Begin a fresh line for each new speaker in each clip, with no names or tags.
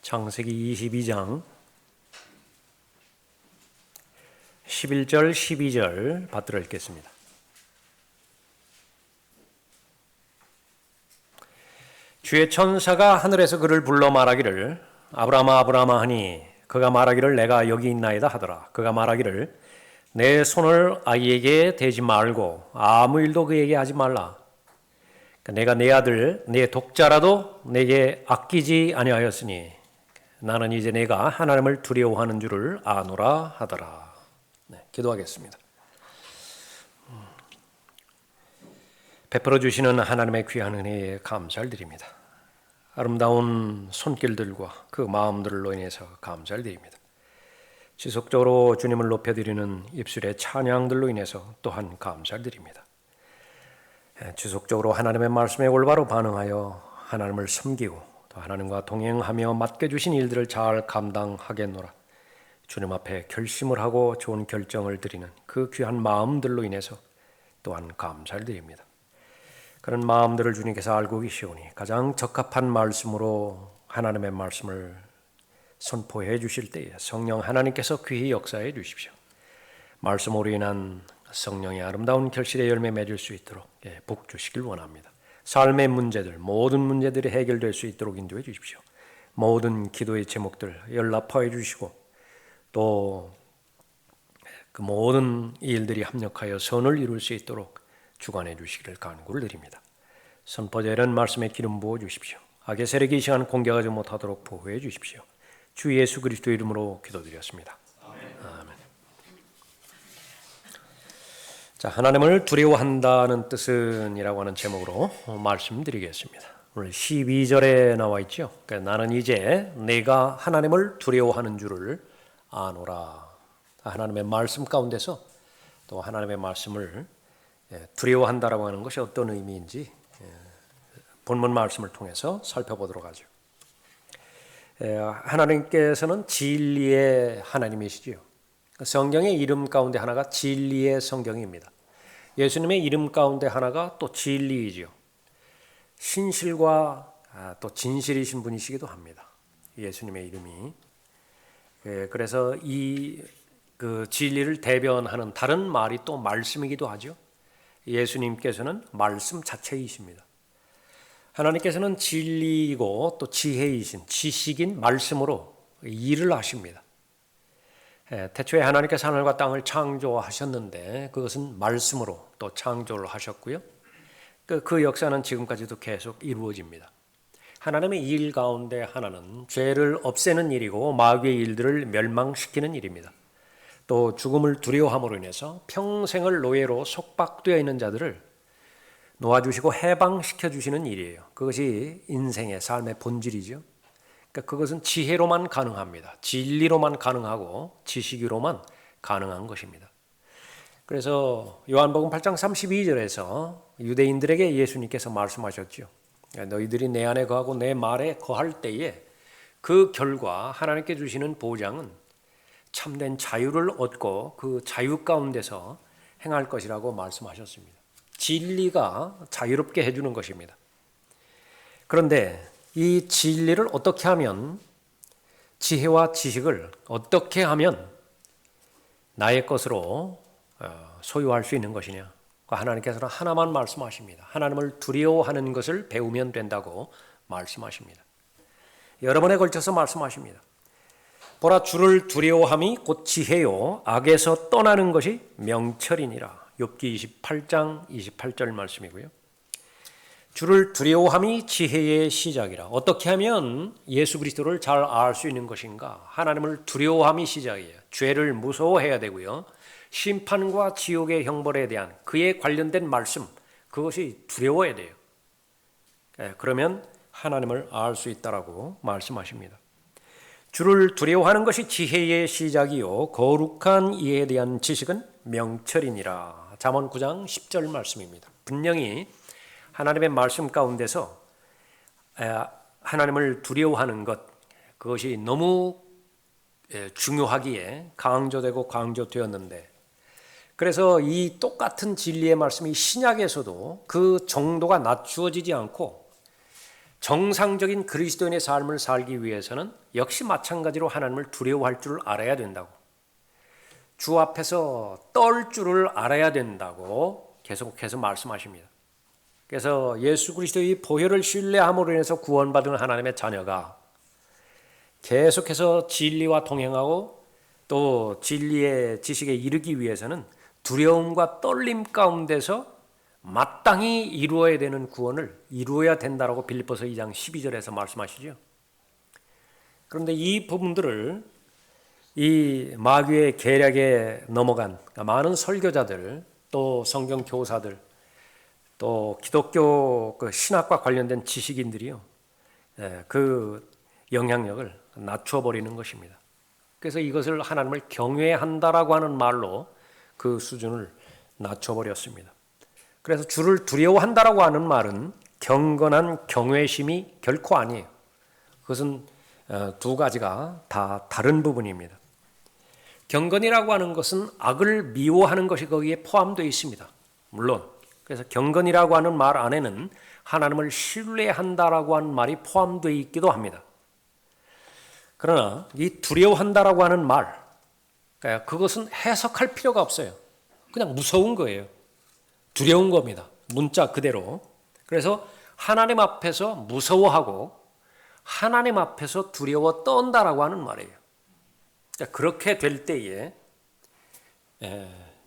창세기 22장 11절 12절 받들어 읽겠습니다. 주의 천사가 하늘에서 그를 불러 말하기를 아브라함아 아브라함아 하니 그가 말하기를 내가 여기 있나이다 하더라. 그가 말하기를 내 손을 아이에게 대지 말고 아무 일도 그에게 하지 말라. 내가 내 아들 내 독자라도 내게 아끼지 아니하였으니 나는 이제 내가 하나님을 두려워하는 줄을 아노라 하더라. 기도하겠습니다. 베풀어 주시는 하나님의 귀한 은혜에 감사를 드립니다. 아름다운 손길들과 그 마음들로 인해서 감사를 드립니다. 지속적으로 주님을 높여드리는 입술의 찬양들로 인해서 또한 감사를 드립니다. 지속적으로 하나님의 말씀에 올바로 반응하여 하나님을 섬기고 또 하나님과 동행하며 맡겨주신 일들을 잘 감당하겠노라. 주님 앞에 결심을 하고 좋은 결정을 드리는 그 귀한 마음들로 인해서 또한 감사를 드립니다. 그런 마음들을 주님께서 알고 계시오니 가장 적합한 말씀으로 하나님의 말씀을 선포해 주실 때에 성령 하나님께서 귀히 역사해 주십시오. 말씀으로 인한 성령의 아름다운 결실의 열매 맺을 수 있도록 복 주시길 원합니다. 삶의 문제들, 모든 문제들이 해결될 수 있도록 인도해 주십시오. 모든 기도의 제목들 연락해 주시고 또 그 모든 일들이 합력하여 선을 이룰 수 있도록 주관해 주시기를 간구를 드립니다. 선포자는 말씀에 기름 부어 주십시오. 악의 세력이 이 시간 공격하지 못하도록 보호해 주십시오. 주 예수 그리스도 이름으로 기도드렸습니다. 아멘. 자, 하나님을 두려워한다는 뜻은 이라고 하는 제목으로 말씀드리겠습니다. 오늘 12절에 나와 있죠. 그러니까 나는 이제 내가 하나님을 두려워하는 줄을 아노라. 하나님의 말씀 가운데서 또 하나님의 말씀을 두려워한다라고 하는 것이 어떤 의미인지 본문 말씀을 통해서 살펴보도록 하죠. 하나님께서는 진리의 하나님이시지요. 성경의 이름 가운데 하나가 진리의 성경입니다. 예수님의 이름 가운데 하나가 또 진리이지요. 신실과 또 진실이신 분이시기도 합니다. 예수님의 이름이. 그래서 그 진리를 대변하는 다른 말이 또 말씀이기도 하죠. 예수님께서는 말씀 자체이십니다. 하나님께서는 진리이고 또 지혜이신 지식인 말씀으로 일을 하십니다. 태초에 하나님께서 하늘과 땅을 창조하셨는데 그것은 말씀으로 또 창조를 하셨고요. 그 역사는 지금까지도 계속 이루어집니다. 하나님의 일 가운데 하나는 죄를 없애는 일이고 마귀의 일들을 멸망시키는 일입니다. 또 죽음을 두려워함으로 인해서 평생을 노예로 속박되어 있는 자들을 놓아주시고 해방시켜 주시는 일이에요. 그것이 인생의 삶의 본질이죠. 그러니까 그것은 지혜로만 가능합니다. 진리로만 가능하고 지식으로만 가능한 것입니다. 그래서 요한복음 8장 32절에서 유대인들에게 예수님께서 말씀하셨죠. 너희들이 내 안에 거하고 내 말에 거할 때에 그 결과 하나님께 주시는 보장은 참된 자유를 얻고 그 자유 가운데서 행할 것이라고 말씀하셨습니다. 진리가 자유롭게 해주는 것입니다. 그런데 이 진리를 어떻게 하면, 지혜와 지식을 어떻게 하면 나의 것으로 소유할 수 있는 것이냐? 하나님께서는 하나만 말씀하십니다. 하나님을 두려워하는 것을 배우면 된다고 말씀하십니다. 여러 번에 걸쳐서 말씀하십니다. 보라, 주를 두려워함이 곧 지혜요 악에서 떠나는 것이 명철이니라. 욥기 28장 28절 말씀이고요. 주를 두려워함이 지혜의 시작이라. 어떻게 하면 예수 그리스도를 잘 알 수 있는 것인가? 하나님을 두려워함이 시작이에요. 죄를 무서워해야 되고요. 심판과 지옥의 형벌에 대한 그에 관련된 말씀, 그것이 두려워야 돼요. 그러면 하나님을 알 수 있다라고 말씀하십니다. 주를 두려워하는 것이 지혜의 시작이요 거룩한 이에 대한 지식은 명철이니라. 잠언 9장 10절 말씀입니다. 분명히 하나님의 말씀 가운데서 하나님을 두려워하는 것, 그것이 너무 중요하기에 강조되고 강조되었는데, 그래서 이 똑같은 진리의 말씀이 신약에서도 그 정도가 낮추어지지 않고 정상적인 그리스도인의 삶을 살기 위해서는 역시 마찬가지로 하나님을 두려워할 줄 알아야 된다고, 주 앞에서 떨 줄을 알아야 된다고 계속해서 말씀하십니다. 그래서 예수 그리스도의 보혈을 신뢰함으로 인해서 구원받은 하나님의 자녀가 계속해서 진리와 동행하고 또 진리의 지식에 이르기 위해서는 두려움과 떨림 가운데서 마땅히 이루어야 되는 구원을 이루어야 된다라고 빌립보서 2장 12절에서 말씀하시죠. 그런데 이 부분들을 이 마귀의 계략에 넘어간 많은 설교자들, 또 성경 교사들, 또 기독교 그 신학과 관련된 지식인들이요, 그 영향력을 낮춰 버리는 것입니다. 그래서 이것을 하나님을 경외한다라고 하는 말로 그 수준을 낮춰 버렸습니다. 그래서 주를 두려워한다라고 하는 말은 경건한 경외심이 결코 아니에요. 그것은 두 가지가 다 다른 부분입니다. 경건이라고 하는 것은 악을 미워하는 것이 거기에 포함되어 있습니다. 물론 그래서 경건이라고 하는 말 안에는 하나님을 신뢰한다라고 하는 말이 포함되어 있기도 합니다. 그러나 이 두려워한다라고 하는 말, 그것은 해석할 필요가 없어요. 그냥 무서운 거예요. 두려운 겁니다. 문자 그대로. 그래서 하나님 앞에서 무서워하고 하나님 앞에서 두려워 떤다라고 하는 말이에요. 그렇게 될 때에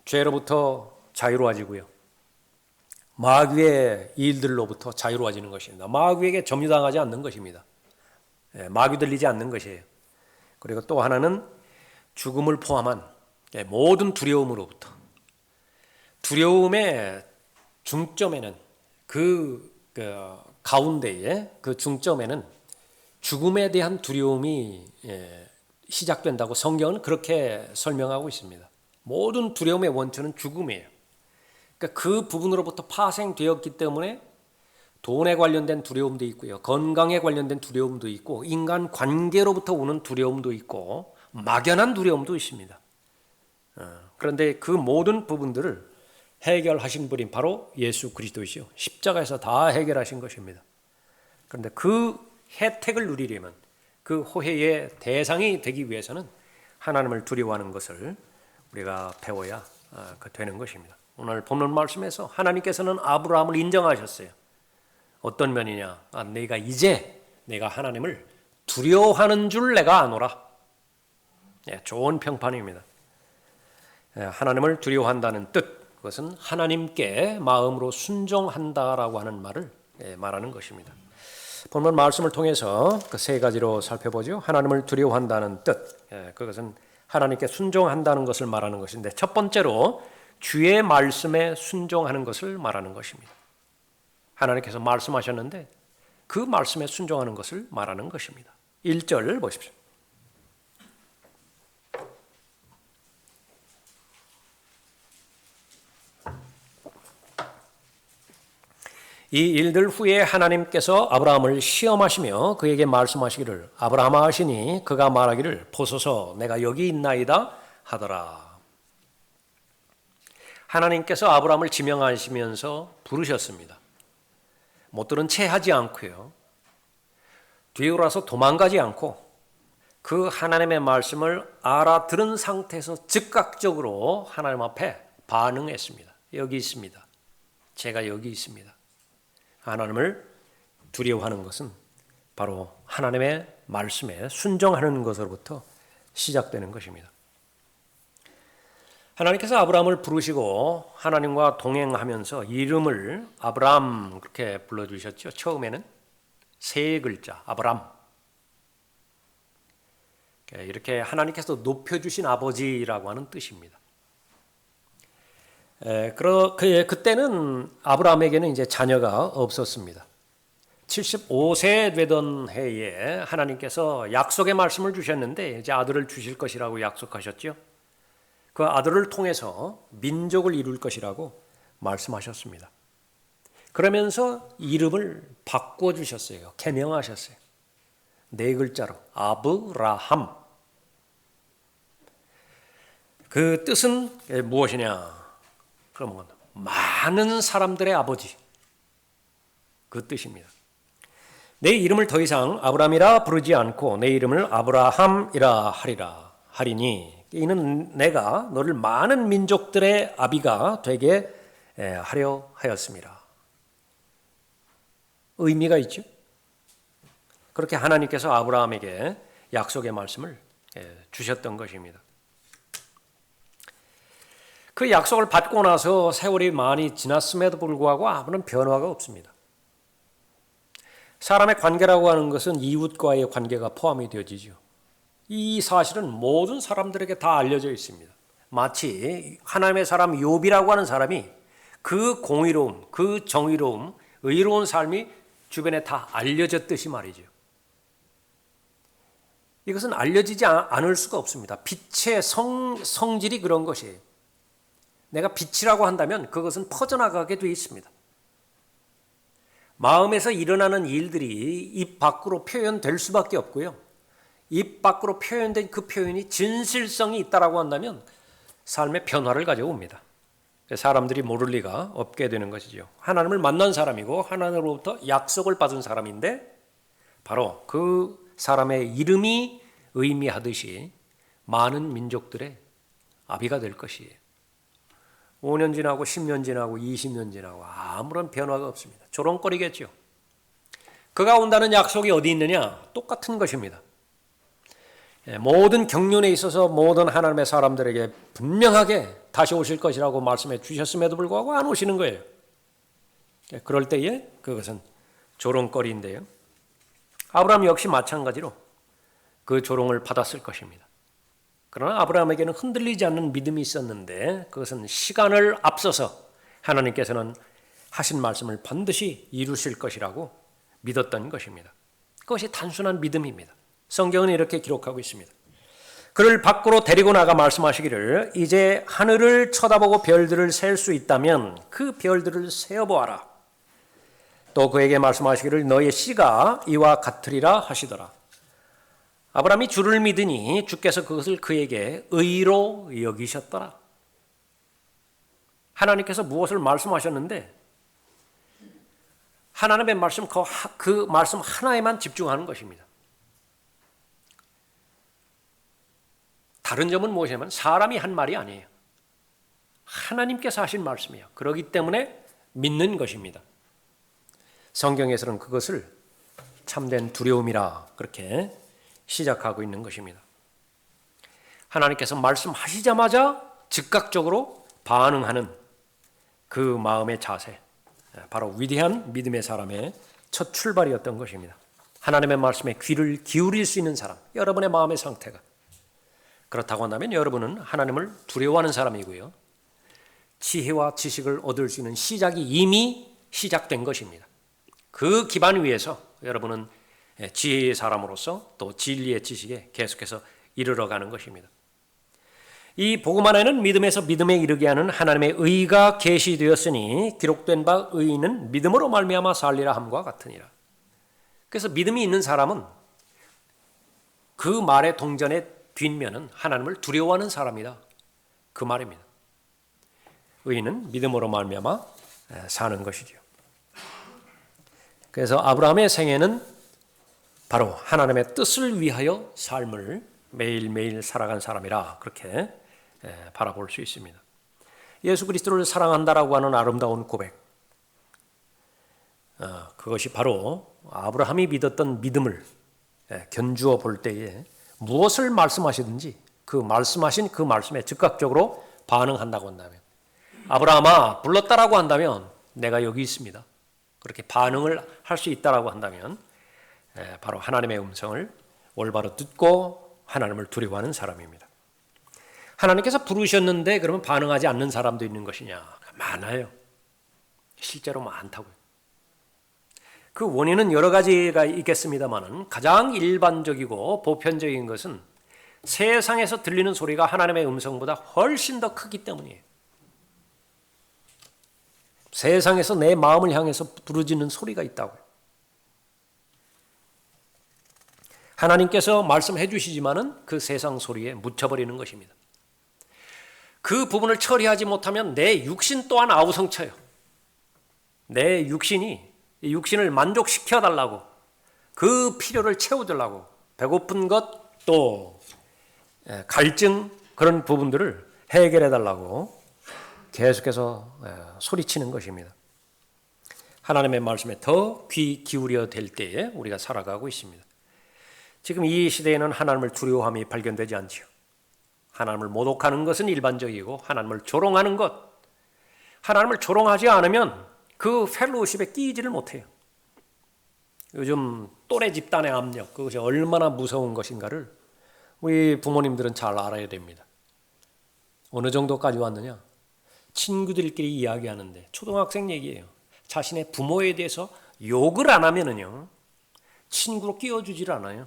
죄로부터 자유로워지고요, 마귀의 일들로부터 자유로워지는 것입니다. 마귀에게 점유당하지 않는 것입니다. 마귀 들리지 않는 것이에요. 그리고 또 하나는 죽음을 포함한 모든 두려움으로부터, 두려움의 중점에는 그 가운데에 그 중점에는 죽음에 대한 두려움이 시작된다고 성경은 그렇게 설명하고 있습니다. 모든 두려움의 원천은 죽음이에요. 그러니까 그 부분으로부터 파생되었기 때문에 돈에 관련된 두려움도 있고요, 건강에 관련된 두려움도 있고, 인간 관계로부터 오는 두려움도 있고, 막연한 두려움도 있습니다. 그런데 그 모든 부분들을 해결하신 분이 바로 예수 그리스도이시요, 십자가에서 다 해결하신 것입니다. 그런데 그 혜택을 누리려면, 그 호혜의 대상이 되기 위해서는 하나님을 두려워하는 것을 우리가 배워야 되는 것입니다. 오늘 본문 말씀에서 하나님께서는 아브라함을 인정하셨어요. 어떤 면이냐? 내가 하나님을 두려워하는 줄 내가 아노라. 좋은 평판입니다. 하나님을 두려워한다는 뜻, 그것은 하나님께 마음으로 순종한다라고 하는 말을 말하는 것입니다. 본문 말씀을 통해서 그 세 가지로 살펴보죠. 하나님을 두려워한다는 뜻, 그것은 하나님께 순종한다는 것을 말하는 것인데, 첫 번째로 주의 말씀에 순종하는 것을 말하는 것입니다. 하나님께서 말씀하셨는데 그 말씀에 순종하는 것을 말하는 것입니다. 1절 보십시오. 이 일들 후에 하나님께서 아브라함을 시험하시며 그에게 말씀하시기를, 아브라함아 하시니 그가 말하기를 보소서 내가 여기 있나이다 하더라. 하나님께서 아브라함을 지명하시면서 부르셨습니다. 못 들은 채 하지 않고요, 뒤돌아서 도망가지 않고 그 하나님의 말씀을 알아들은 상태에서 즉각적으로 하나님 앞에 반응했습니다. 여기 있습니다. 제가 여기 있습니다. 하나님을 두려워하는 것은 바로 하나님의 말씀에 순종하는 것으로부터 시작되는 것입니다. 하나님께서 아브라함을 부르시고 하나님과 동행하면서 이름을 아브람 그렇게 불러주셨죠. 처음에는 세 글자 아브람, 이렇게 하나님께서 높여주신 아버지라고 하는 뜻입니다. 그때는 아브라함에게는 이제 자녀가 없었습니다. 75세 되던 해에 하나님께서 약속의 말씀을 주셨는데 이제 아들을 주실 것이라고 약속하셨죠. 그 아들을 통해서 민족을 이룰 것이라고 말씀하셨습니다. 그러면서 이름을 바꿔주셨어요. 개명하셨어요. 네 글자로 아브라함. 그 뜻은 무엇이냐? 그러면 많은 사람들의 아버지, 그 뜻입니다. 내 이름을 더 이상 아브라함이라 부르지 않고 내 이름을 아브라함이라 하리니 이는 내가 너를 많은 민족들의 아비가 되게 하려 하였습니다. 의미가 있죠. 그렇게 하나님께서 아브라함에게 약속의 말씀을 주셨던 것입니다. 그 약속을 받고 나서 세월이 많이 지났음에도 불구하고 아무런 변화가 없습니다. 사람의 관계라고 하는 것은 이웃과의 관계가 포함이 되어지죠. 이 사실은 모든 사람들에게 다 알려져 있습니다. 마치 하나님의 사람 욥이라고 하는 사람이 그 공의로움, 그 정의로움, 의로운 삶이 주변에 다 알려졌듯이 말이죠. 이것은 알려지지 않을 수가 없습니다. 빛의 성질이 그런 것이에요. 내가 빛이라고 한다면 그것은 퍼져나가게 되어 있습니다. 마음에서 일어나는 일들이 입 밖으로 표현될 수밖에 없고요. 입 밖으로 표현된 그 표현이 진실성이 있다라고 한다면 삶의 변화를 가져옵니다. 사람들이 모를 리가 없게 되는 것이죠. 하나님을 만난 사람이고 하나님으로부터 약속을 받은 사람인데 바로 그 사람의 이름이 의미하듯이 많은 민족들의 아비가 될 것이에요. 5년 지나고 10년 지나고 20년 지나고 아무런 변화가 없습니다. 조롱거리겠죠. 그가 온다는 약속이 어디 있느냐? 똑같은 것입니다. 모든 경륜에 있어서 모든 하나님의 사람들에게 분명하게 다시 오실 것이라고 말씀해 주셨음에도 불구하고 안 오시는 거예요. 그럴 때에 그것은 조롱거리인데요. 아브라함 역시 마찬가지로 그 조롱을 받았을 것입니다. 그러나 아브라함에게는 흔들리지 않는 믿음이 있었는데 그것은 시간을 앞서서 하나님께서는 하신 말씀을 반드시 이루실 것이라고 믿었던 것입니다. 그것이 단순한 믿음입니다. 성경은 이렇게 기록하고 있습니다. 그를 밖으로 데리고 나가 말씀하시기를 이제 하늘을 쳐다보고 별들을 셀 수 있다면 그 별들을 세어보아라. 또 그에게 말씀하시기를 너의 씨가 이와 같으리라 하시더라. 아브라함이 주를 믿으니 주께서 그것을 그에게 의로 여기셨더라. 하나님께서 무엇을 말씀하셨는데 하나님의 말씀, 그 말씀 하나에만 집중하는 것입니다. 다른 점은 무엇이냐면 사람이 한 말이 아니에요. 하나님께서 하신 말씀이에요. 그렇기 때문에 믿는 것입니다. 성경에서는 그것을 참된 두려움이라 그렇게 시작하고 있는 것입니다. 하나님께서 말씀하시자마자 즉각적으로 반응하는 그 마음의 자세, 바로 위대한 믿음의 사람의 첫 출발이었던 것입니다. 하나님의 말씀에 귀를 기울일 수 있는 사람, 여러분의 마음의 상태가 그렇다고 한다면 여러분은 하나님을 두려워하는 사람이고요. 지혜와 지식을 얻을 수 있는 시작이 이미 시작된 것입니다. 그 기반 위에서 여러분은 지혜의 사람으로서 또 진리의 지식에 계속해서 이르러가는 것입니다. 이 복음 안에는 믿음에서 믿음에 이르게 하는 하나님의 의가 계시되었으니 기록된 바 의인은 믿음으로 말미암아 살리라 함과 같으니라. 그래서 믿음이 있는 사람은 그 말의 동전의 뒷면은 하나님을 두려워하는 사람이다. 그 말입니다. 의인은 믿음으로 말미암아 사는 것이죠. 그래서 아브라함의 생애는 바로 하나님의 뜻을 위하여 삶을 매일매일 살아간 사람이라 그렇게 바라볼 수 있습니다. 예수 그리스도를 사랑한다라고 하는 아름다운 고백, 그것이 바로 아브라함이 믿었던 믿음을 견주어 볼 때에 무엇을 말씀하시든지 그 말씀하신 그 말씀에 즉각적으로 반응한다고 한다면, 아브라함아 불렀다라고 한다면 내가 여기 있습니다. 그렇게 반응을 할 수 있다라고 한다면 바로 하나님의 음성을 올바로 듣고 하나님을 두려워하는 사람입니다. 하나님께서 부르셨는데 그러면 반응하지 않는 사람도 있는 것이냐? 많아요. 실제로 많다고요. 그 원인은 여러 가지가 있겠습니다만 가장 일반적이고 보편적인 것은 세상에서 들리는 소리가 하나님의 음성보다 훨씬 더 크기 때문이에요. 세상에서 내 마음을 향해서 부르짖는 소리가 있다고요. 하나님께서 말씀해 주시지만은 그 세상 소리에 묻혀버리는 것입니다. 그 부분을 처리하지 못하면 내 육신 또한 아우성쳐요. 내 육신이 육신을 만족시켜달라고 그 필요를 채워주려고 배고픈 것 또 갈증 그런 부분들을 해결해 달라고 계속해서 소리치는 것입니다. 하나님의 말씀에 더 귀 기울여 될 때에 우리가 살아가고 있습니다. 지금 이 시대에는 하나님을 두려워함이 발견되지 않지요. 하나님을 모독하는 것은 일반적이고 하나님을 조롱하는 것, 하나님을 조롱하지 않으면 그 펠로우십에 끼이지를 못해요. 요즘 또래 집단의 압력, 그것이 얼마나 무서운 것인가를 우리 부모님들은 잘 알아야 됩니다. 어느 정도까지 왔느냐? 친구들끼리 이야기하는데 초등학생 얘기예요. 자신의 부모에 대해서 욕을 안 하면은요 친구로 끼워주질 않아요.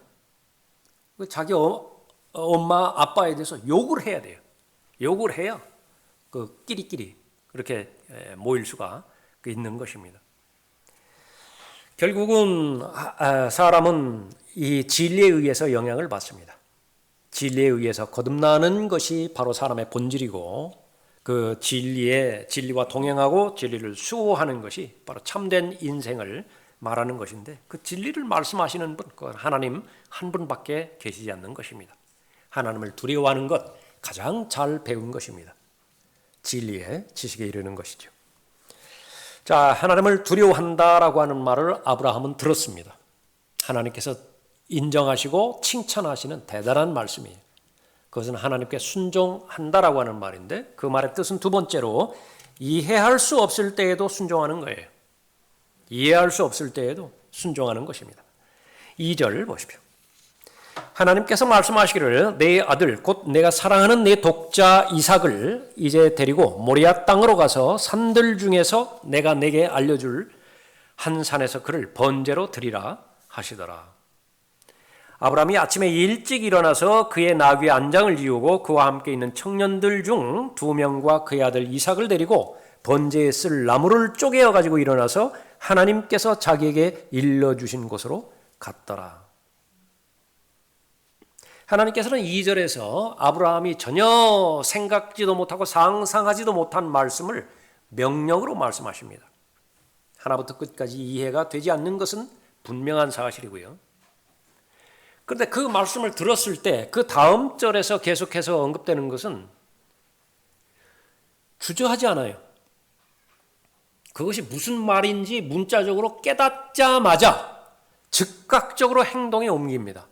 자기 엄마 아빠에 대해서 욕을 해야 돼요. 욕을 해야 그 끼리끼리 그렇게 모일 수가 있는 것입니다. 결국은 사람은 이 진리에 의해서 영향을 받습니다. 진리에 의해서 거듭나는 것이 바로 사람의 본질이고 그 진리와 동행하고 진리를 수호하는 것이 바로 참된 인생을 말하는 것인데 그 진리를 말씀하시는 분, 그 하나님 한 분밖에 계시지 않는 것입니다. 하나님을 두려워하는 것 가장 잘 배운 것입니다. 진리의 지식에 이르는 것이죠. 자, 하나님을 두려워한다라고 하는 말을 아브라함은 들었습니다. 하나님께서 인정하시고 칭찬하시는 대단한 말씀이에요. 그것은 하나님께 순종한다라고 하는 말인데 그 말의 뜻은 두 번째로 이해할 수 없을 때에도 순종하는 거예요. 이해할 수 없을 때에도 순종하는 것입니다. 2절 보십시오. 하나님께서 말씀하시기를 내 아들 곧 내가 사랑하는 내 독자 이삭을 이제 데리고 모리아 땅으로 가서 산들 중에서 내가 내게 알려줄 한 산에서 그를 번제로 드리라 하시더라. 아브라함이 아침에 일찍 일어나서 그의 나귀의 안장을 이우고 그와 함께 있는 청년들 중 2명과 그의 아들 이삭을 데리고 번제에 쓸 나무를 쪼개어 가지고 일어나서 하나님께서 자기에게 일러주신 곳으로 갔더라. 하나님께서는 2절에서 아브라함이 전혀 생각지도 못하고 상상하지도 못한 말씀을 명령으로 말씀하십니다. 하나부터 끝까지 이해가 되지 않는 것은 분명한 사실이고요. 그런데 그 말씀을 들었을 때 그 다음 절에서 계속해서 언급되는 것은 주저하지 않아요. 그것이 무슨 말인지 문자적으로 깨닫자마자 즉각적으로 행동에 옮깁니다.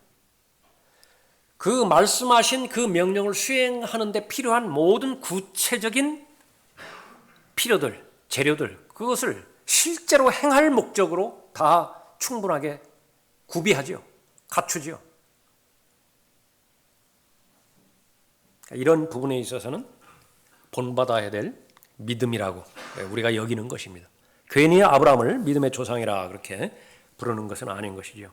그 말씀하신 그 명령을 수행하는 데 필요한 모든 구체적인 필요들, 재료들, 그것을 실제로 행할 목적으로 다 충분하게 구비하죠. 갖추죠. 이런 부분에 있어서는 본받아야 될 믿음이라고 우리가 여기는 것입니다. 괜히 아브라함을 믿음의 조상이라 그렇게 부르는 것은 아닌 것이죠.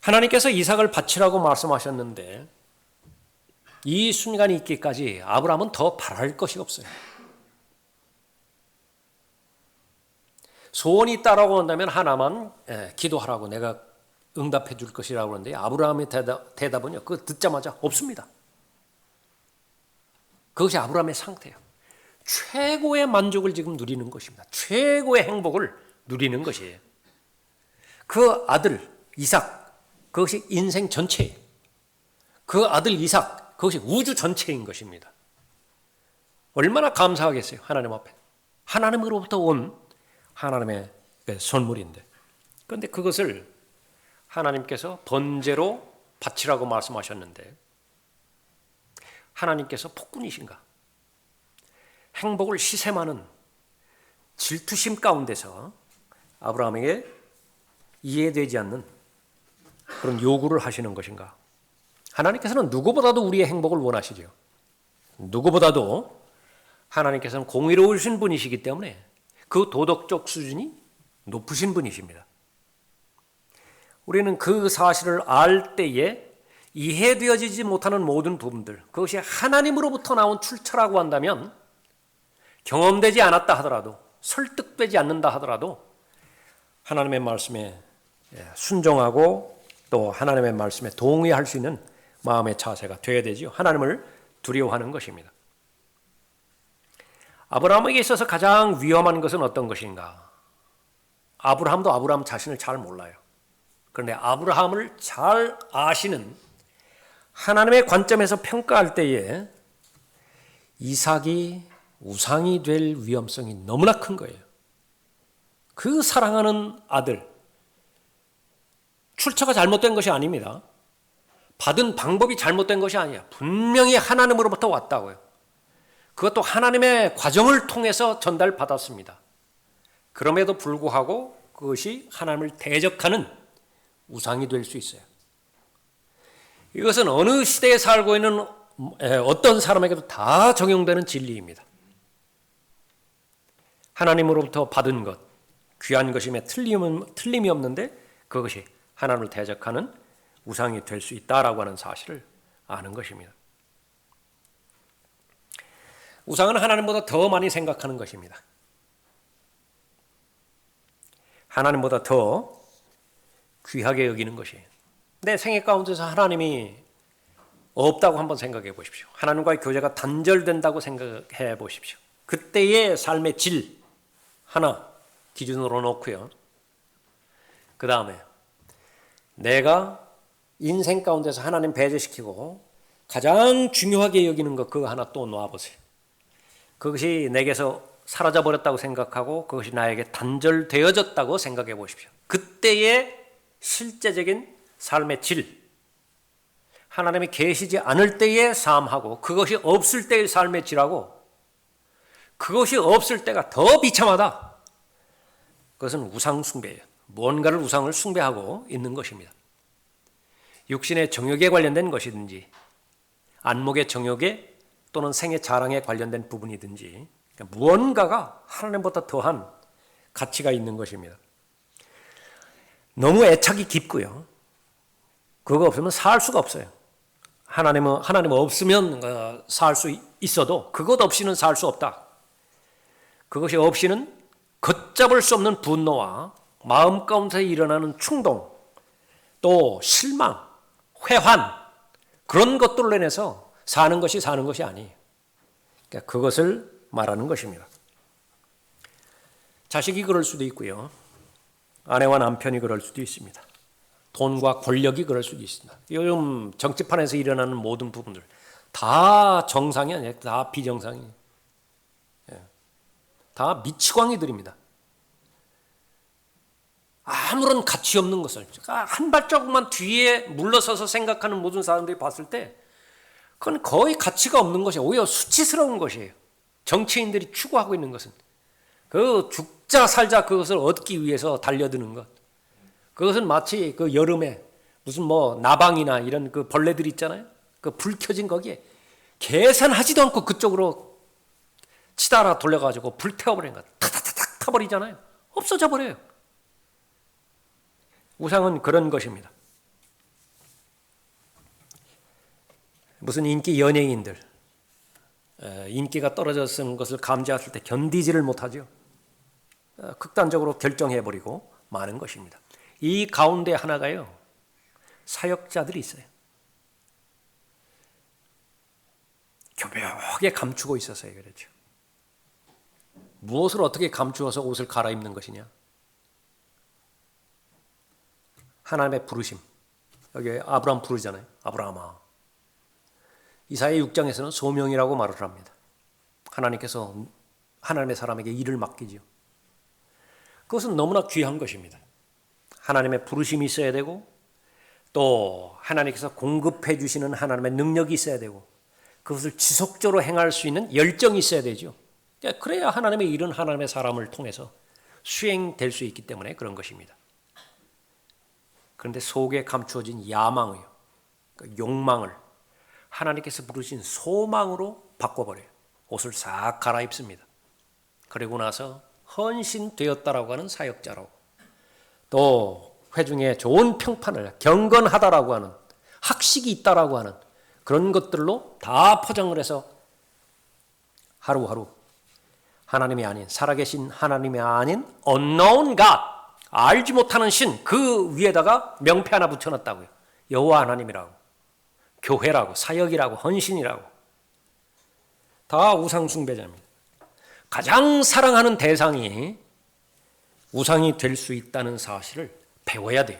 하나님께서 이삭을 바치라고 말씀하셨는데 이 순간이 있기까지 아브라함은 더 바랄 것이 없어요. 소원이 있다라고 한다면 하나만 기도하라고 내가 응답해 줄 것이라고 하는데 아브라함의 대답은요. 그거 듣자마자 없습니다. 그것이 아브라함의 상태예요. 최고의 만족을 지금 누리는 것입니다. 최고의 행복을 누리는 것이에요. 그 아들 이삭 그것이 인생 전체예요. 그 아들 이삭 그것이 우주 전체인 것입니다. 얼마나 감사하겠어요. 하나님 앞에. 하나님으로부터 온 하나님의 선물인데 그런데 그것을 하나님께서 번제로 바치라고 말씀하셨는데 하나님께서 폭군이신가? 행복을 시샘하는 질투심 가운데서 아브라함에게 이해되지 않는 그런 요구를 하시는 것인가? 하나님께서는 누구보다도 우리의 행복을 원하시죠. 누구보다도 하나님께서는 공의로우신 분이시기 때문에 그 도덕적 수준이 높으신 분이십니다. 우리는 그 사실을 알 때에 이해되어지지 못하는 모든 부분들, 그것이 하나님으로부터 나온 출처라고 한다면 경험되지 않았다 하더라도 설득되지 않는다 하더라도 하나님의 말씀에 순종하고 또 하나님의 말씀에 동의할 수 있는 마음의 자세가 되어야 되지요. 하나님을 두려워하는 것입니다. 아브라함에게 있어서 가장 위험한 것은 어떤 것인가? 아브라함도 아브라함 자신을 잘 몰라요. 그런데 아브라함을 잘 아시는 하나님의 관점에서 평가할 때에 이삭이 우상이 될 위험성이 너무나 큰 거예요. 그 사랑하는 아들, 출처가 잘못된 것이 아닙니다. 받은 방법이 잘못된 것이 아니야. 분명히 하나님으로부터 왔다고요. 그것도 하나님의 과정을 통해서 전달받았습니다. 그럼에도 불구하고 그것이 하나님을 대적하는 우상이 될 수 있어요. 이것은 어느 시대에 살고 있는 어떤 사람에게도 다 적용되는 진리입니다. 하나님으로부터 받은 것, 귀한 것임에 틀림이 없는데 그것이 하나님을 대적하는 우상이 될 수 있다라고 하는 사실을 아는 것입니다. 우상은 하나님보다 더 많이 생각하는 것입니다. 하나님보다 더 귀하게 여기는 것이에요. 내 생애 가운데서 하나님이 없다고 한번 생각해 보십시오. 하나님과의 교제가 단절된다고 생각해 보십시오. 그때의 삶의 질 하나 기준으로 놓고요. 그 다음에 내가 인생 가운데서 하나님 배제시키고 가장 중요하게 여기는 것 그거 하나 또 놓아보세요. 그것이 내게서 사라져버렸다고 생각하고 그것이 나에게 단절되어졌다고 생각해 보십시오. 그때의 실제적인 삶의 질, 하나님이 계시지 않을 때의 삶하고 그것이 없을 때의 삶의 질하고 그것이 없을 때가 더 비참하다. 그것은 우상 숭배예요. 무언가를 우상을 숭배하고 있는 것입니다. 육신의 정욕에 관련된 것이든지 안목의 정욕에 또는 생의 자랑에 관련된 부분이든지 무언가가 하나님보다 더한 가치가 있는 것입니다. 너무 애착이 깊고요. 그거 없으면 살 수가 없어요. 하나님 없으면 살 수 있어도 그것 없이는 살 수 없다. 그것이 없이는 걷잡을 수 없는 분노와 마음 가운데 일어나는 충동, 또 실망, 회한 그런 것들로 인해서 사는 것이 아니에요. 그러니까 그것을 말하는 것입니다. 자식이 그럴 수도 있고요. 아내와 남편이 그럴 수도 있습니다. 돈과 권력이 그럴 수도 있습니다. 요즘 정치판에서 일어나는 모든 부분들 다 정상이 아니에요. 다 비정상이에요. 다 미치광이들입니다. 아무런 가치 없는 것을 한 발자국만 뒤에 물러서서 생각하는 모든 사람들이 봤을 때 그건 거의 가치가 없는 것이에요. 오히려 수치스러운 것이에요. 정치인들이 추구하고 있는 것은 그 죽자 살자 그것을 얻기 위해서 달려드는 것. 그것은 마치 그 여름에 무슨 나방이나 이런 그 벌레들 있잖아요. 그 불 켜진 거기에 계산하지도 않고 그쪽으로 치달아 돌려가지고 불 태워버리는 것. 탁탁탁 타버리잖아요. 없어져 버려요. 우상은 그런 것입니다. 무슨 인기 연예인들 인기가 떨어졌는 것을 감지했을 때 견디지를 못하죠. 극단적으로 결정해버리고 마는 것입니다. 이 가운데 하나가요. 사역자들이 있어요. 교묘하게 감추고 있어서요. 그렇죠. 무엇을 어떻게 감추어서 옷을 갈아입는 것이냐. 하나님의 부르심. 여기 아브라함 부르잖아요. 아브라함아. 이사야 6장에서는 소명이라고 말을 합니다. 하나님께서 하나님의 사람에게 일을 맡기죠. 그것은 너무나 귀한 것입니다. 하나님의 부르심이 있어야 되고 또 하나님께서 공급해 주시는 하나님의 능력이 있어야 되고 그것을 지속적으로 행할 수 있는 열정이 있어야 되죠. 그래야 하나님의 일은 하나님의 사람을 통해서 수행될 수 있기 때문에 그런 것입니다. 그런데 속에 감추어진 야망이요, 욕망을 하나님께서 부르신 소망으로 바꿔버려요. 옷을 싹 갈아입습니다. 그리고 나서 헌신되었다라고 하는 사역자라고 또 회중에 좋은 평판을 경건하다라고 하는 학식이 있다라고 하는 그런 것들로 다 포장을 해서 하루하루 하나님이 아닌 살아계신 하나님이 아닌 unknown God 알지 못하는 신 그 위에다가 명패 하나 붙여놨다고요. 여호와 하나님이라고 교회라고 사역이라고 헌신이라고 다 우상 숭배자입니다. 가장 사랑하는 대상이 우상이 될 수 있다는 사실을 배워야 돼요.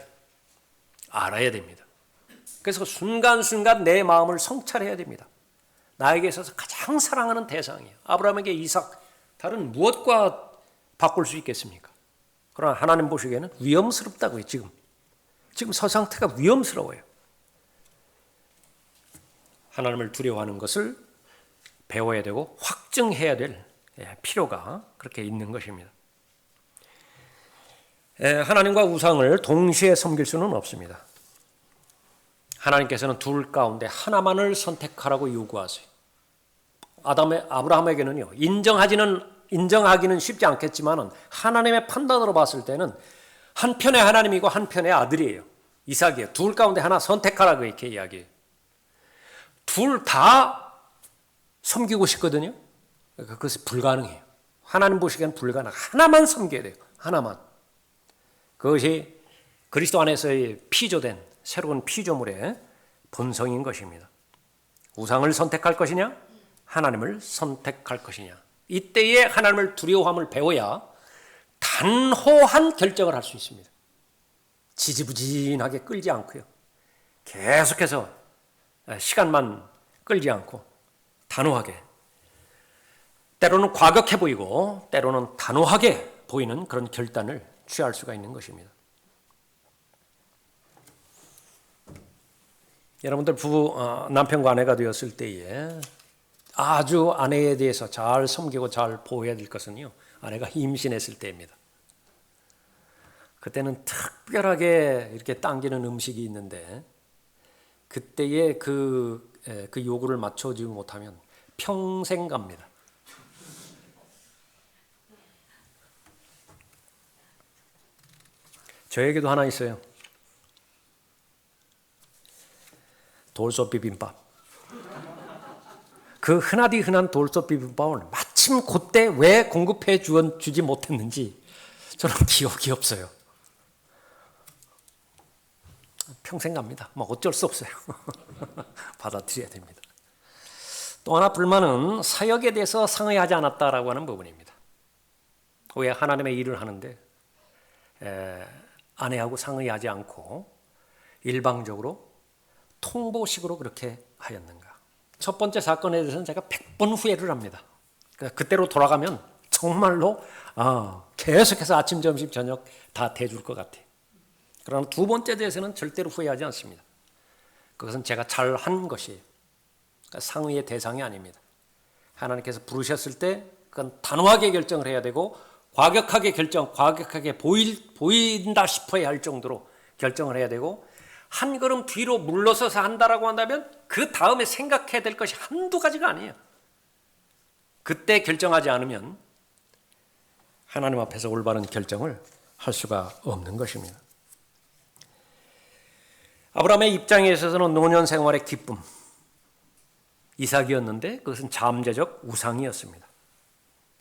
알아야 됩니다. 그래서 순간순간 내 마음을 성찰해야 됩니다. 나에게 있어서 가장 사랑하는 대상이에요. 아브라함에게 이삭, 다른 무엇과 바꿀 수 있겠습니까? 그러나 하나님 보시기에는 위험스럽다고요. 지금 서 상태가 위험스러워요. 하나님을 두려워하는 것을 배워야 되고 확증해야 될 필요가 그렇게 있는 것입니다. 하나님과 우상을 동시에 섬길 수는 없습니다. 하나님께서는 둘 가운데 하나만을 선택하라고 요구하세요. 아브라함에게는요, 인정하기는 쉽지 않겠지만 하나님의 판단으로 봤을 때는 한편의 하나님이고 한편의 아들이에요. 이삭이에요. 둘 가운데 하나 선택하라고 이렇게 이야기해요. 둘 다 섬기고 싶거든요. 그것이 불가능해요. 하나님 보시기엔 불가능. 하나만 섬겨야 돼요. 하나만. 그것이 그리스도 안에서의 피조된 새로운 피조물의 본성인 것입니다. 우상을 선택할 것이냐? 하나님을 선택할 것이냐? 이때에 하나님을 두려워함을 배워야 단호한 결정을 할 수 있습니다. 지지부진하게 끌지 않고요. 계속해서 시간만 끌지 않고 단호하게, 때로는 과격해 보이고 때로는 단호하게 보이는 그런 결단을 취할 수가 있는 것입니다. 여러분들 남편과 아내가 되었을 때에 아주 아내에 대해서 잘 섬기고 잘 보호해야 될 것은요, 아내가 임신했을 때입니다. 그때는 특별하게 이렇게 당기는 음식이 있는데 그때의 그 요구를 맞춰주지 못하면 평생 갑니다. 저에게도 하나 있어요. 돌솥 비빔밥. 그 흔하디 흔한 돌솥 비빔밥을 마침 그때 왜 공급해 주지 못했는지 저는 기억이 없어요. 평생 갑니다. 뭐 어쩔 수 없어요. 받아들여야 됩니다. 또 하나 불만은 사역에 대해서 상의하지 않았다라고 하는 부분입니다. 왜 하나님의 일을 하는데 아내하고 상의하지 않고 일방적으로 통보식으로 그렇게 하였는가? 첫 번째 사건에 대해서는 제가 100번 후회를 합니다. 그때로 돌아가면 정말로 계속해서 아침, 점심, 저녁 다 대줄 것 같아요. 그러나 두 번째에 대해서는 절대로 후회하지 않습니다. 그것은 제가 잘한 것이에요. 그러니까 상의의 대상이 아닙니다. 하나님께서 부르셨을 때 그건 단호하게 결정을 해야 되고 과격하게 보인다 싶어야 할 정도로 결정을 해야 되고, 한 걸음 뒤로 물러서서 한다라고 한다면 그 다음에 생각해야 될 것이 한두 가지가 아니에요. 그때 결정하지 않으면 하나님 앞에서 올바른 결정을 할 수가 없는 것입니다. 아브라함의 입장에 있어서는 노년 생활의 기쁨, 이삭이었는데 그것은 잠재적 우상이었습니다.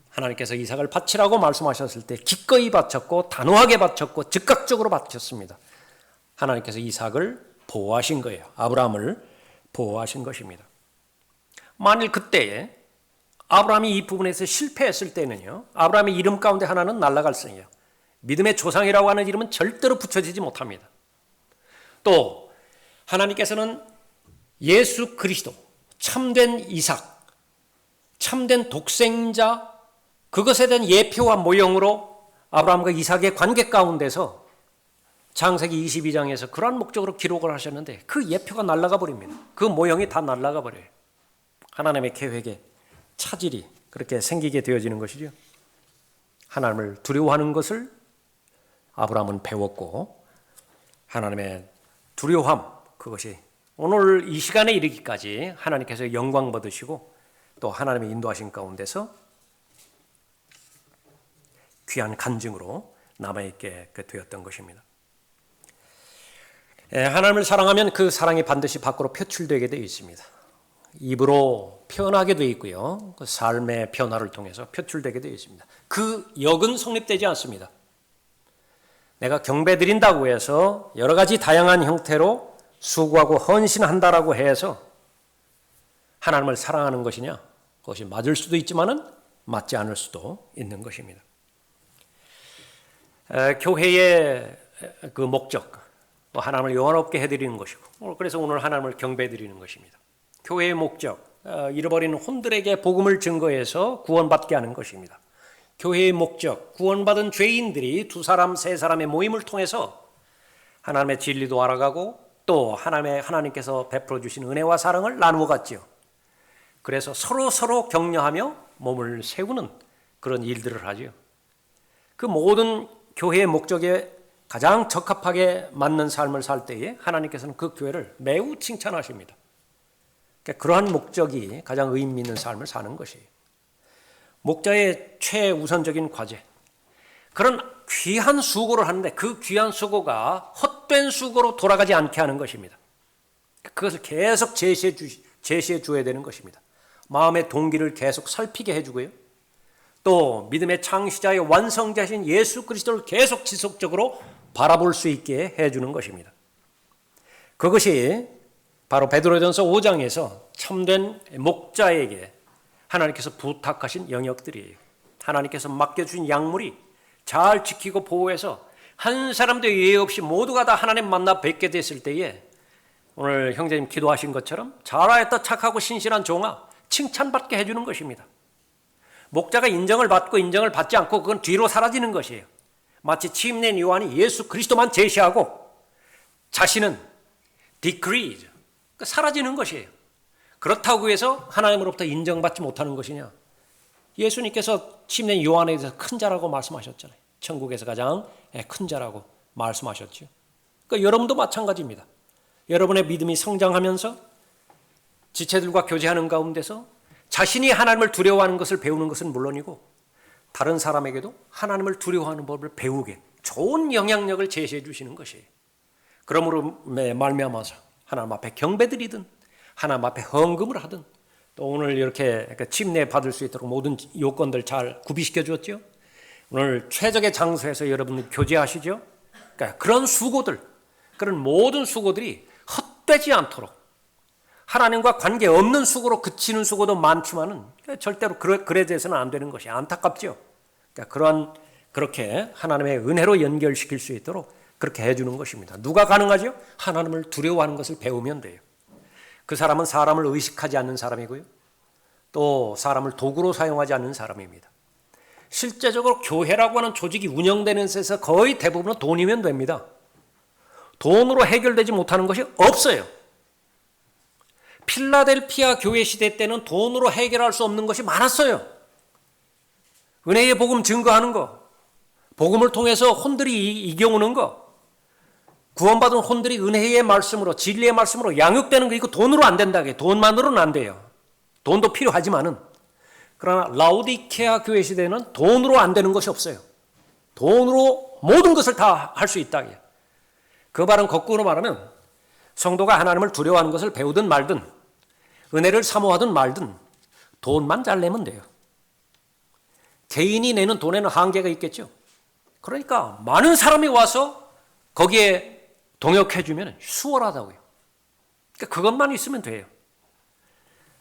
하나님께서 이삭을 바치라고 말씀하셨을 때 기꺼이 바쳤고 단호하게 바쳤고 즉각적으로 바쳤습니다. 하나님께서 이삭을 보호하신 거예요. 아브라함을 보호하신 것입니다. 만일 그때에 아브라함이 이 부분에서 실패했을 때는요, 아브라함의 이름 가운데 하나는 날아갈 것이에요. 믿음의 조상이라고 하는 이름은 절대로 붙여지지 못합니다. 또 하나님께서는 예수 그리스도, 참된 이삭, 참된 독생자, 그것에 대한 예표와 모형으로 아브라함과 이삭의 관계 가운데서 창세기 22장에서 그러한 목적으로 기록을 하셨는데 그 예표가 날아가 버립니다. 그 모형이 다 날아가 버려요. 하나님의 계획에 차질이 그렇게 생기게 되어지는 것이죠. 하나님을 두려워하는 것을 아브라함은 배웠고, 하나님의 두려워함, 그것이 오늘 이 시간에 이르기까지 하나님께서 영광 받으시고 또 하나님의 인도하신 가운데서 귀한 간증으로 남아있게 되었던 것입니다. 하나님을 사랑하면 그 사랑이 반드시 밖으로 표출되게 되어 있습니다. 입으로 표현하게 되어 있고요. 그 삶의 변화를 통해서 표출되게 되어 있습니다. 그 역은 성립되지 않습니다. 내가 경배드린다고 해서 여러 가지 다양한 형태로 수고하고 헌신한다라고 해서 하나님을 사랑하는 것이냐? 그것이 맞을 수도 있지만은 맞지 않을 수도 있는 것입니다. 교회의 그 목적, 또 하나님을 영원롭게 해드리는 것이고, 그래서 오늘 하나님을 경배드리는 것입니다. 교회의 목적, 잃어버린 혼들에게 복음을 증거해서 구원받게 하는 것입니다. 교회의 목적, 구원받은 죄인들이 2사람, 3사람의 모임을 통해서 하나님의 진리도 알아가고 또 하나님께서 베풀어 주신 은혜와 사랑을 나누어 갔지요. 그래서 서로 격려하며 몸을 세우는 그런 일들을 하지요. 그 모든 교회의 목적에 가장 적합하게 맞는 삶을 살 때에 하나님께서는 그 교회를 매우 칭찬하십니다. 그러니까 그러한 목적이 가장 의미 있는 삶을 사는 것이에요. 목자의 최우선적인 과제, 그런 귀한 수고를 하는데 그 귀한 수고가 헛된 수고로 돌아가지 않게 하는 것입니다. 그것을 계속 제시해 줘야 되는 것입니다. 마음의 동기를 계속 살피게 해주고요. 또 믿음의 창시자의 완성자신 예수 그리스도를 계속 지속적으로 바라볼 수 있게 해주는 것입니다. 그것이 바로 베드로전서 5장에서 참된 목자에게 하나님께서 부탁하신 영역들이에요. 하나님께서 맡겨주신 약물이 잘 지키고 보호해서 한 사람도 예외 없이 모두가 다 하나님 만나 뵙게 됐을 때에 오늘 형제님 기도하신 것처럼 잘하였다 착하고 신실한 종아 칭찬받게 해주는 것입니다. 목자가 인정을 받고 인정을 받지 않고 그건 뒤로 사라지는 것이에요. 마치 침례인 요한이 예수 그리스도만 제시하고 자신은 decrease, 사라지는 것이에요. 그렇다고 해서 하나님으로부터 인정받지 못하는 것이냐? 예수님께서 침례인 요한에 대해서 큰 자라고 말씀하셨잖아요. 천국에서 가장 큰 자라고 말씀하셨죠. 그러니까 여러분도 마찬가지입니다. 여러분의 믿음이 성장하면서 지체들과 교제하는 가운데서 자신이 하나님을 두려워하는 것을 배우는 것은 물론이고 다른 사람에게도 하나님을 두려워하는 법을 배우게 좋은 영향력을 제시해 주시는 것이에요. 그러므로 말미암아서 하나님 앞에 경배드리든 하나님 앞에 헌금을 하든 또 오늘 이렇게 침례 받을 수 있도록 모든 요건들 잘 구비시켜 주었죠. 오늘 최적의 장소에서 여러분 교제하시죠. 그러니까 그런 수고들, 그런 모든 수고들이 헛되지 않도록 하나님과 관계없는 수고로 그치는 수고도 많지만은 절대로 그래 돼서는 안 되는 것이 안타깝죠. 그러니까 그렇게 하나님의 은혜로 연결시킬 수 있도록 그렇게 해주는 것입니다. 누가 가능하죠? 하나님을 두려워하는 것을 배우면 돼요. 그 사람은 사람을 의식하지 않는 사람이고요. 또 사람을 도구로 사용하지 않는 사람입니다. 실제적으로 교회라고 하는 조직이 운영되는 데서 거의 대부분은 돈이면 됩니다. 돈으로 해결되지 못하는 것이 없어요. 필라델피아 교회 시대 때는 돈으로 해결할 수 없는 것이 많았어요. 은혜의 복음 증거하는 거, 복음을 통해서 혼들이 이겨오는 거, 구원받은 혼들이 은혜의 말씀으로 진리의 말씀으로 양육되는 거, 이거 돈으로 안 된다게. 돈만으로는 안 돼요. 돈도 필요하지만은. 그러나 라오디케아 교회 시대는 돈으로 안 되는 것이 없어요. 돈으로 모든 것을 다 할 수 있다게. 그 말은 거꾸로 말하면 성도가 하나님을 두려워하는 것을 배우든 말든 은혜를 사모하든 말든 돈만 잘 내면 돼요. 개인이 내는 돈에는 한계가 있겠죠. 그러니까 많은 사람이 와서 거기에 동역해주면 수월하다고요. 그러니까 그것만 있으면 돼요.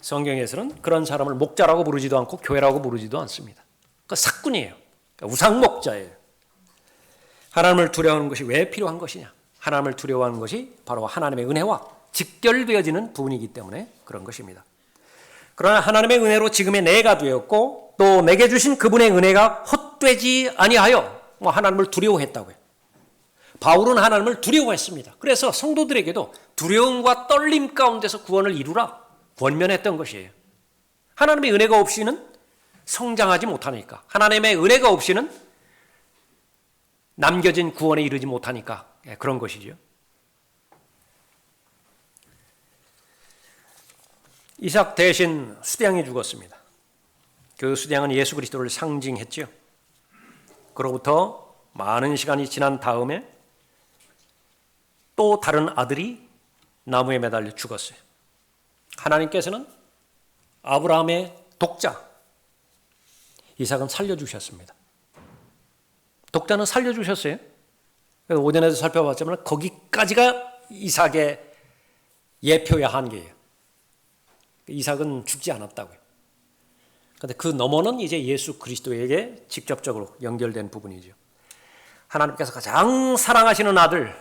성경에서는 그런 사람을 목자라고 부르지도 않고 교회라고 부르지도 않습니다. 그러니까 사꾼이에요. 그러니까 우상목자예요. 하나님을 두려워하는 것이 왜 필요한 것이냐? 하나님을 두려워하는 것이 바로 하나님의 은혜와 직결되어지는 부분이기 때문에 그런 것입니다. 그러나 하나님의 은혜로 지금의 내가 되었고 또 내게 주신 그분의 은혜가 헛되지 아니하여 하나님을 두려워했다고요. 바울은 하나님을 두려워했습니다. 그래서 성도들에게도 두려움과 떨림 가운데서 구원을 이루라 권면했던 것이에요. 하나님의 은혜가 없이는 성장하지 못하니까, 하나님의 은혜가 없이는 남겨진 구원에 이르지 못하니까 그런 것이죠. 이삭 대신 수량이 죽었습니다. 그 수량은 예수 그리스도를 상징했죠. 그로부터 많은 시간이 지난 다음에 또 다른 아들이 나무에 매달려 죽었어요. 하나님께서는 아브라함의 독자 이삭은 살려주셨습니다. 독자는 살려주셨어요. 오전에도 살펴봤지만 거기까지가 이삭의 예표의 한계예요. 이삭은 죽지 않았다고요. 그런데 그 너머는 이제 예수 그리스도에게 직접적으로 연결된 부분이죠. 하나님께서 가장 사랑하시는 아들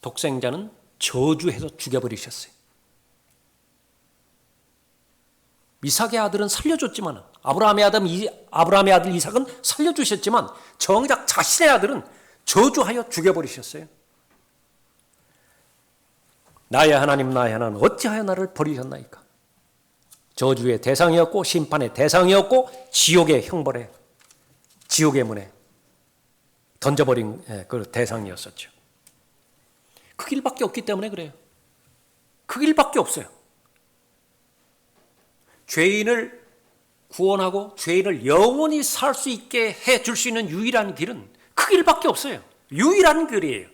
독생자는 저주해서 죽여버리셨어요. 이삭의 아들은 살려줬지만, 아브라함의 아들 이삭은 살려주셨지만 정작 자신의 아들은 저주하여 죽여버리셨어요. 나의 하나님 나의 하나님 어찌하여 나를 버리셨나이까. 저주의 대상이었고 심판의 대상이었고 지옥의 형벌에, 지옥의 문에 던져버린 그 대상이었었죠. 그 길밖에 없기 때문에 그래요. 그 길밖에 없어요. 죄인을 구원하고 죄인을 영원히 살 수 있게 해줄 수 있는 유일한 길은 그 길밖에 없어요. 유일한 길이에요.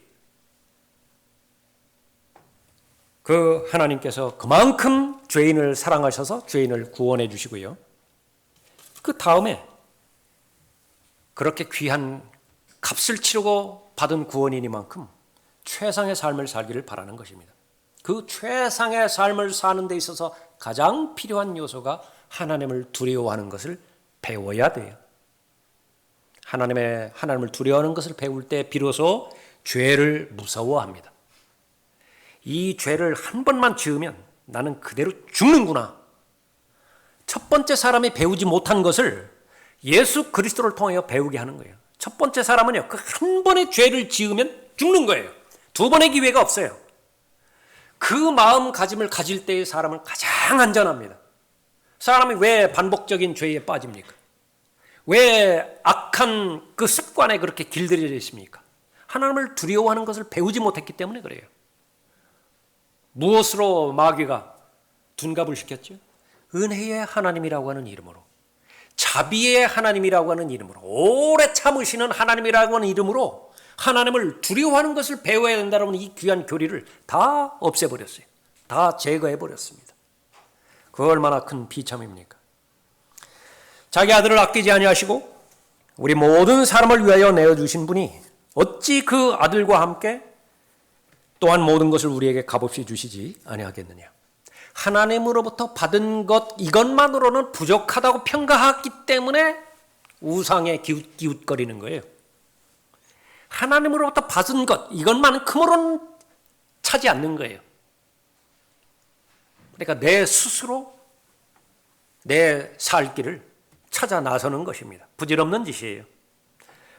그 하나님께서 그만큼 죄인을 사랑하셔서 죄인을 구원해 주시고요. 그 다음에 그렇게 귀한 값을 치르고 받은 구원이니만큼 최상의 삶을 살기를 바라는 것입니다. 그 최상의 삶을 사는 데 있어서 가장 필요한 요소가 하나님을 두려워하는 것을 배워야 돼요. 하나님을 두려워하는 것을 배울 때 비로소 죄를 무서워합니다. 이 죄를 한 번만 지으면 나는 그대로 죽는구나. 첫 번째 사람이 배우지 못한 것을 예수 그리스도를 통하여 배우게 하는 거예요. 첫 번째 사람은요, 그 한 번의 죄를 지으면 죽는 거예요. 두 번의 기회가 없어요. 그 마음가짐을 가질 때의 사람은 가장 안전합니다. 사람이 왜 반복적인 죄에 빠집니까? 왜 악한 그 습관에 그렇게 길들여져 있습니까? 하나님을 두려워하는 것을 배우지 못했기 때문에 그래요. 무엇으로 마귀가 둔갑을 시켰죠? 은혜의 하나님이라고 하는 이름으로, 자비의 하나님이라고 하는 이름으로, 오래 참으시는 하나님이라고 하는 이름으로 하나님을 두려워하는 것을 배워야 된다는 이 귀한 교리를 다 없애버렸어요. 다 제거해버렸습니다. 그 얼마나 큰 비참입니까? 자기 아들을 아끼지 아니하시고 우리 모든 사람을 위하여 내어주신 분이 어찌 그 아들과 함께 또한 모든 것을 우리에게 값없이 주시지 아니하겠느냐. 하나님으로부터 받은 것 이것만으로는 부족하다고 평가했기 때문에 우상에 기웃거리는 거예요. 하나님으로부터 받은 것 이것만큼으로는 차지 않는 거예요. 그러니까 내 스스로 내 살 길을 찾아 나서는 것입니다. 부질없는 짓이에요.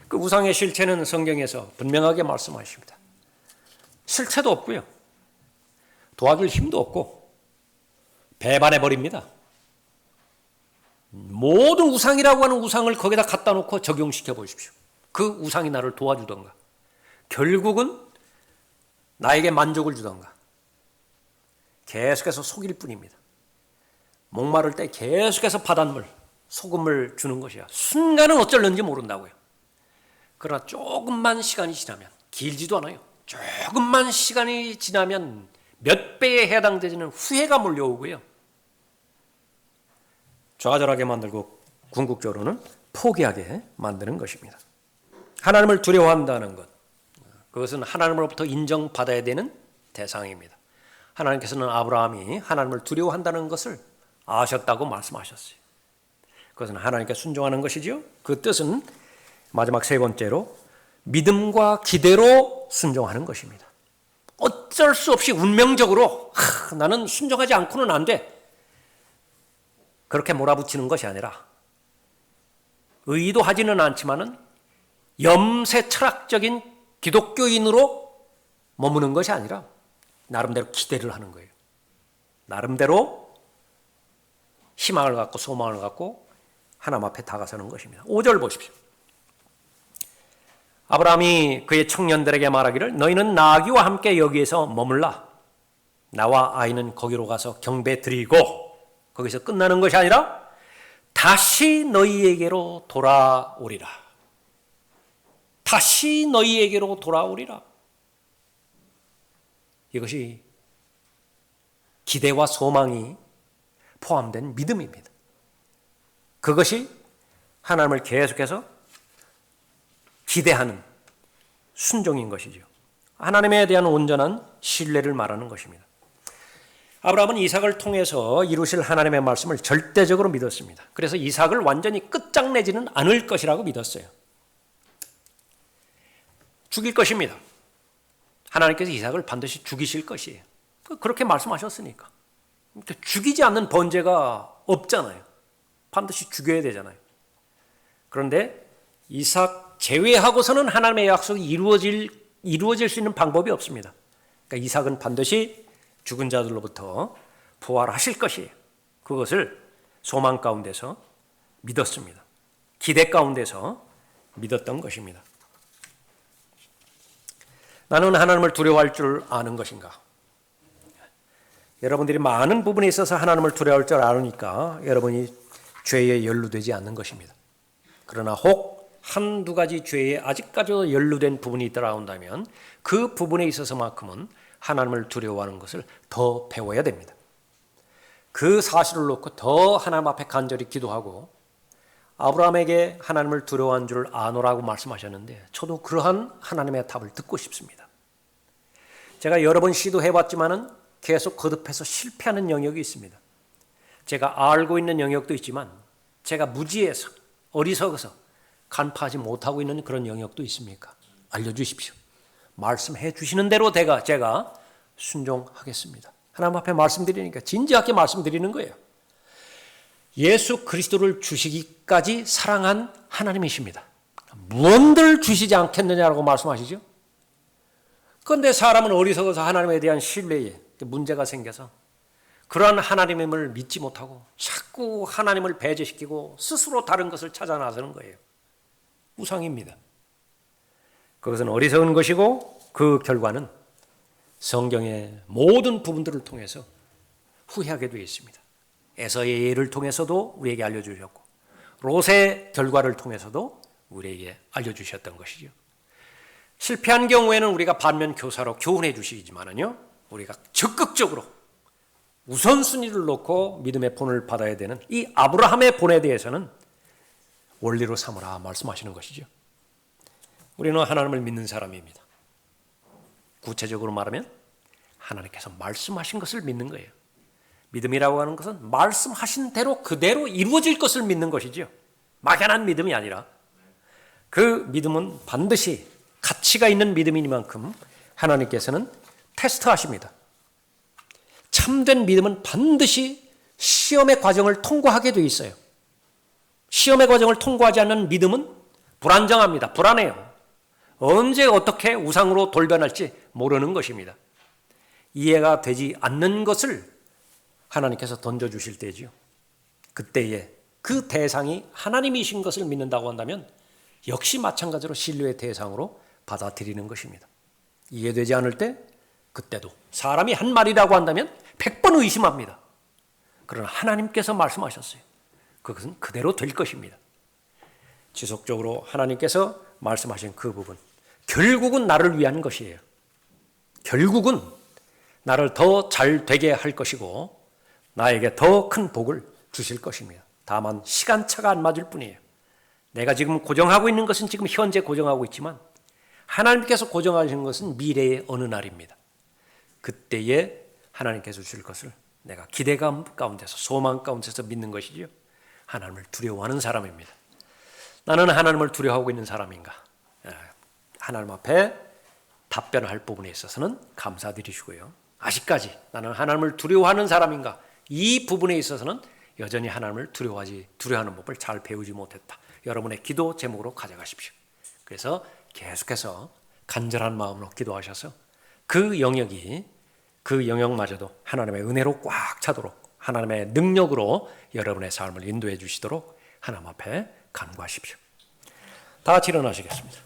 그 우상의 실체는 성경에서 분명하게 말씀하십니다. 실체도 없고요. 도와줄 힘도 없고 배반해버립니다. 모든 우상이라고 하는 우상을 거기다 갖다 놓고 적용시켜 보십시오. 그 우상이 나를 도와주던가 결국은 나에게 만족을 주던가 계속해서 속일 뿐입니다. 목마를 때 계속해서 바닷물, 소금을 주는 것이야. 순간은 어쩔는지 모른다고요. 그러나 조금만 시간이 지나면, 길지도 않아요. 조금만 시간이 지나면 몇 배에 해당되지는 후회가 몰려오고요. 좌절하게 만들고 궁극적으로는 포기하게 만드는 것입니다. 하나님을 두려워한다는 것, 그것은 하나님으로부터 인정받아야 되는 대상입니다. 하나님께서는 아브라함이 하나님을 두려워한다는 것을 아셨다고 말씀하셨어요. 그것은 하나님께 순종하는 것이죠. 그 뜻은 마지막 세 번째로 믿음과 기대로 순종하는 것입니다. 어쩔 수 없이 운명적으로 나는 순종하지 않고는 안 돼. 그렇게 몰아붙이는 것이 아니라 의도하지는 않지만은 염세 철학적인 기독교인으로 머무는 것이 아니라 나름대로 기대를 하는 거예요. 나름대로 희망을 갖고 소망을 갖고 하나님 앞에 다가서는 것입니다. 5절 보십시오. 아브라함이 그의 청년들에게 말하기를 너희는 나귀와 함께 여기에서 머물라. 나와 아이는 거기로 가서 경배 드리고 거기서 끝나는 것이 아니라 다시 너희에게로 돌아오리라. 다시 너희에게로 돌아오리라. 이것이 기대와 소망이 포함된 믿음입니다. 그것이 하나님을 계속해서 기대하는 순종인 것이죠. 하나님에 대한 온전한 신뢰를 말하는 것입니다. 아브라함은 이삭을 통해서 이루실 하나님의 말씀을 절대적으로 믿었습니다. 그래서 이삭을 완전히 끝장내지는 않을 것이라고 믿었어요. 죽일 것입니다. 하나님께서 이삭을 반드시 죽이실 것이에요. 그렇게 말씀하셨으니까. 죽이지 않는 번제가 없잖아요. 반드시 죽여야 되잖아요. 그런데 이삭 제외하고서는 하나님의 약속이 이루어질 수 있는 방법이 없습니다. 그러니까 이삭은 반드시 죽은 자들로부터 부활하실 것이에요. 그것을 소망 가운데서 믿었습니다. 기대 가운데서 믿었던 것입니다. 나는 하나님을 두려워할 줄 아는 것인가? 여러분들이 많은 부분에 있어서 하나님을 두려워할 줄 아니까 여러분이 죄에 연루되지 않는 것입니다. 그러나 혹 한두 가지 죄에 아직까지도 연루된 부분이 있더라 한다면 그 부분에 있어서만큼은 하나님을 두려워하는 것을 더 배워야 됩니다. 그 사실을 놓고 더 하나님 앞에 간절히 기도하고 아브라함에게 하나님을 두려워한 줄 아노라고 말씀하셨는데 저도 그러한 하나님의 답을 듣고 싶습니다. 제가 여러 번 시도해봤지만은 계속 거듭해서 실패하는 영역이 있습니다. 제가 알고 있는 영역도 있지만 제가 무지해서 어리석어서 간파하지 못하고 있는 그런 영역도 있습니까? 알려주십시오. 말씀해 주시는 대로 제가 순종하겠습니다. 하나님 앞에 말씀드리니까 진지하게 말씀드리는 거예요. 예수 그리스도를 주시기까지 사랑한 하나님이십니다. 무언들 주시지 않겠느냐라고 말씀하시죠. 그런데 사람은 어리석어서 하나님에 대한 신뢰에 문제가 생겨서 그러한 하나님임을 믿지 못하고 자꾸 하나님을 배제시키고 스스로 다른 것을 찾아 나서는 거예요. 우상입니다. 그것은 어리석은 것이고 그 결과는 성경의 모든 부분들을 통해서 후회하게 되어 있습니다. 에서의 예를 통해서도 우리에게 알려주셨고 롯의 결과를 통해서도 우리에게 알려주셨던 것이죠. 실패한 경우에는 우리가 반면 교사로 교훈해 주시지만은요, 우리가 적극적으로 우선순위를 놓고 믿음의 본을 받아야 되는 이 아브라함의 본에 대해서는 원리로 삼으라 말씀하시는 것이죠. 우리는 하나님을 믿는 사람입니다. 구체적으로 말하면 하나님께서 말씀하신 것을 믿는 거예요. 믿음이라고 하는 것은 말씀하신 대로 그대로 이루어질 것을 믿는 것이죠. 막연한 믿음이 아니라 그 믿음은 반드시 가치가 있는 믿음이니만큼 하나님께서는 테스트하십니다. 참된 믿음은 반드시 시험의 과정을 통과하게 돼 있어요. 시험의 과정을 통과하지 않는 믿음은 불안정합니다. 불안해요. 언제 어떻게 우상으로 돌변할지 모르는 것입니다. 이해가 되지 않는 것을 하나님께서 던져주실 때지요. 그때에 그 대상이 하나님이신 것을 믿는다고 한다면 역시 마찬가지로 신뢰의 대상으로 받아들이는 것입니다. 이해되지 않을 때 그때도 사람이 한 말이라고 한다면 100번 의심합니다. 그러나 하나님께서 말씀하셨어요. 그것은 그대로 될 것입니다. 지속적으로 하나님께서 말씀하신 그 부분, 결국은 나를 위한 것이에요. 결국은 나를 더 잘 되게 할 것이고 나에게 더 큰 복을 주실 것입니다. 다만 시간차가 안 맞을 뿐이에요. 내가 지금 고정하고 있는 것은 지금 현재 고정하고 있지만 하나님께서 고정하신 것은 미래의 어느 날입니다. 그때에 하나님께서 주실 것을 내가 기대감 가운데서 소망 가운데서 믿는 것이죠. 하나님을 두려워하는 사람입니다. 나는 하나님을 두려워하고 있는 사람인가? 하나님 앞에 답변할 부분에 있어서는 감사드리시고요. 아직까지 나는 하나님을 두려워하는 사람인가? 이 부분에 있어서는 여전히 하나님을 두려워하는 법을 잘 배우지 못했다. 여러분의 기도 제목으로 가져가십시오. 그래서 계속해서 간절한 마음으로 기도하셔서 그 영역마저도 하나님의 은혜로 꽉 차도록 하나님의 능력으로 여러분의 삶을 인도해 주시도록 하나님 앞에 간구하십시오. 다 같이 일어나시겠습니다.